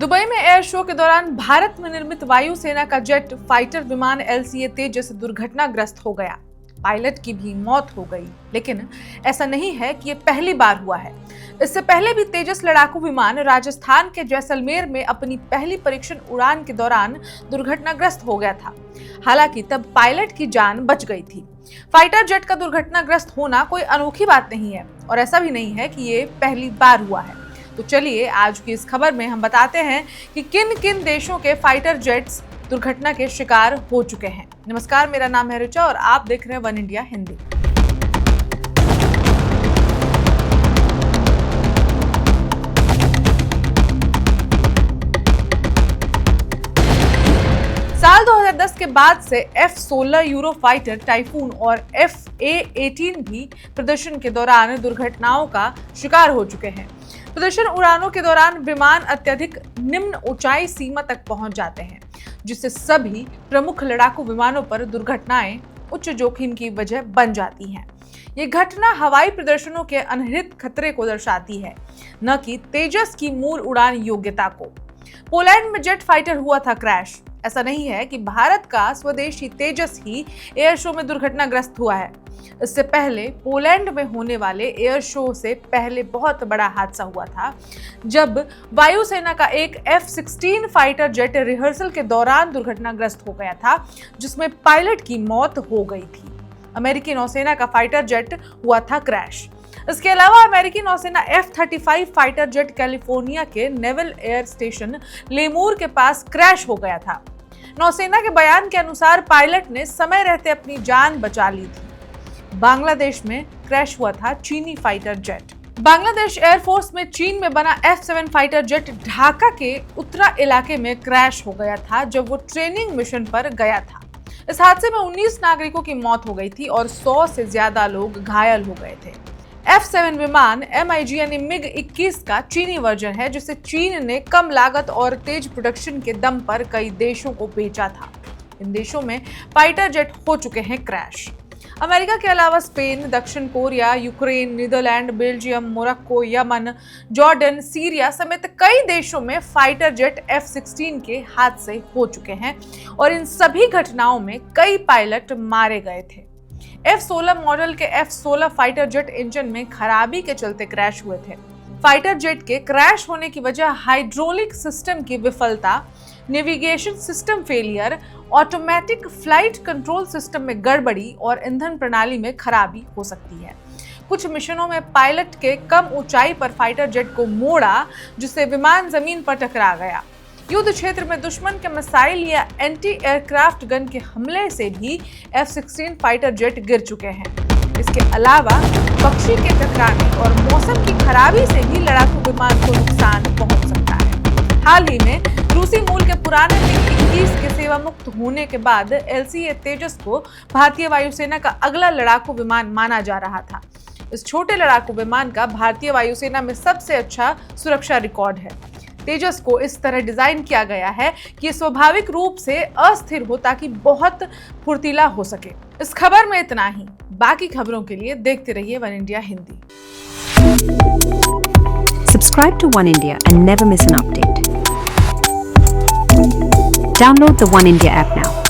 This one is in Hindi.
दुबई में एयर शो के दौरान भारत में निर्मित वायुसेना का जेट फाइटर विमान LCA तेजस दुर्घटनाग्रस्त हो गया। पायलट की भी मौत हो गई। लेकिन ऐसा नहीं है कि ये पहली बार हुआ है। इससे पहले भी तेजस लड़ाकू विमान राजस्थान के जैसलमेर में अपनी पहली परीक्षण उड़ान के दौरान दुर्घटनाग्रस्त हो गया था। हालांकि तब पायलट की जान बच गई थी। फाइटर जेट का दुर्घटनाग्रस्त होना कोई अनोखी बात नहीं है और ऐसा भी नहीं है कि ये पहली बार हुआ है। तो चलिए आज की इस खबर में हम बताते हैं कि किन किन देशों के फाइटर जेट्स दुर्घटना के शिकार हो चुके हैं। नमस्कार, मेरा नाम है ऋचा और आप देख रहे हैं वन इंडिया हिंदी। साल 2010 के बाद से F-16 यूरोफाइटर टाइफून और FA-18 भी प्रदर्शन के दौरान दुर्घटनाओं का शिकार हो चुके हैं। प्रदर्शन उड़ानों के दौरान विमान अत्यधिक निम्न ऊंचाई सीमा तक पहुंच जाते हैं, जिससे सभी प्रमुख लड़ाकू विमानों पर दुर्घटनाएं उच्च जोखिम की वजह बन जाती हैं। ये घटना हवाई प्रदर्शनों के अनहित खतरे को दर्शाती है, न कि तेजस की मूल उड़ान योग्यता को। पोलैंड में जेट फाइटर हुआ था क्रैश। ऐसा नहीं है कि भारत का स्वदेशी तेजस ही एयर शो में दुर्घटनाग्रस्त हुआ है। इससे पहले पोलैंड में होने वाले एयर शो से पहले बहुत बड़ा हादसा हुआ था, जब वायुसेना का एक F-16 फाइटर जेट रिहर्सल के दौरान दुर्घटनाग्रस्त हो गया था, जिसमें पायलट की मौत हो गई थी। अमेरिकी नौसेना का फाइटर जेट हुआ था क्रैश। इसके अलावा अमेरिकी नौसेना F-35 फाइटर जेट कैलिफोर्निया के नेवल एयर स्टेशन लेमूर के पास क्रैश हो गया था। नौसेना के बयान के अनुसार पायलट ने समय रहते अपनी जान बचा ली थी। बांग्लादेश में क्रैश हुआ था चीनी फाइटर जेट। बांग्लादेश एयरफोर्स में चीन में बना F-7 फाइटर जेट ढाका के उत्तरा इलाके में क्रैश हो गया था, जब वो ट्रेनिंग मिशन पर गया था। इस हादसे में 19 नागरिकों की मौत हो गई थी और 100 से ज्यादा लोग घायल हो गए थे। F-7 विमान MiG यानी MiG-21 का चीनी वर्जन है, जिसे चीन ने कम लागत और तेज प्रोडक्शन के दम पर कई देशों को बेचा था। इन देशों में फाइटर जेट हो चुके हैं क्रैश। अमेरिका के अलावा स्पेन, दक्षिण Korea, Ukraine, Netherland, Belgium, Morocco, Yemen, Jordan, Syria समेत कई देशों में फाइटर जेट F-16 के हादसे हो चुके हैं और इन सभी घटनाओं में कई पायलट मारे गए थे। F-16 मॉडल के F-16 फाइटर जेट इंजन में खराबी के चलते क्रैश हुए थे। फाइटर जेट के क्रैश होने की वजह हाइड्रोलिक सिस्टम की विफलता, navigation system failure, automatic flight control system में गड़बड़ी और ईंधन प्रणाली में खराबी हो सकती है। कुछ मिशनों में पायलट के कम ऊंचाई पर फाइटर जेट को मोड़ा, जिससे विमान जमीन पर टकरा गया। युद्ध क्षेत्र में दुश्मन के मिसाइल या एंटी एयरक्राफ्ट गन के हमले से भी F-16 फाइटर जेट गिर चुके हैं। इसके अलावा पक्षी के टकराने और मौसम की खराबी से भी लड़ाकू विमान को नुकसान पहुंच सकता है। हाल ही में रूसी मूल के पुराने MiG-21 के सेवा मुक्त होने के बाद LCA तेजस को भारतीय वायुसेना का अगला लड़ाकू विमान माना जा रहा था। इस छोटे लड़ाकू विमान का भारतीय वायुसेना में सबसे अच्छा सुरक्षा रिकॉर्ड है। तेजस को इस तरह डिजाइन किया गया है कि स्वाभाविक रूप से अस्थिर हो ताकि बहुत फुर्तीला हो सके। इस खबर में इतना ही। बाकी खबरों के लिए देखते रहिए one India Hindi. Subscribe to One India and never miss an update. Download the One India app now.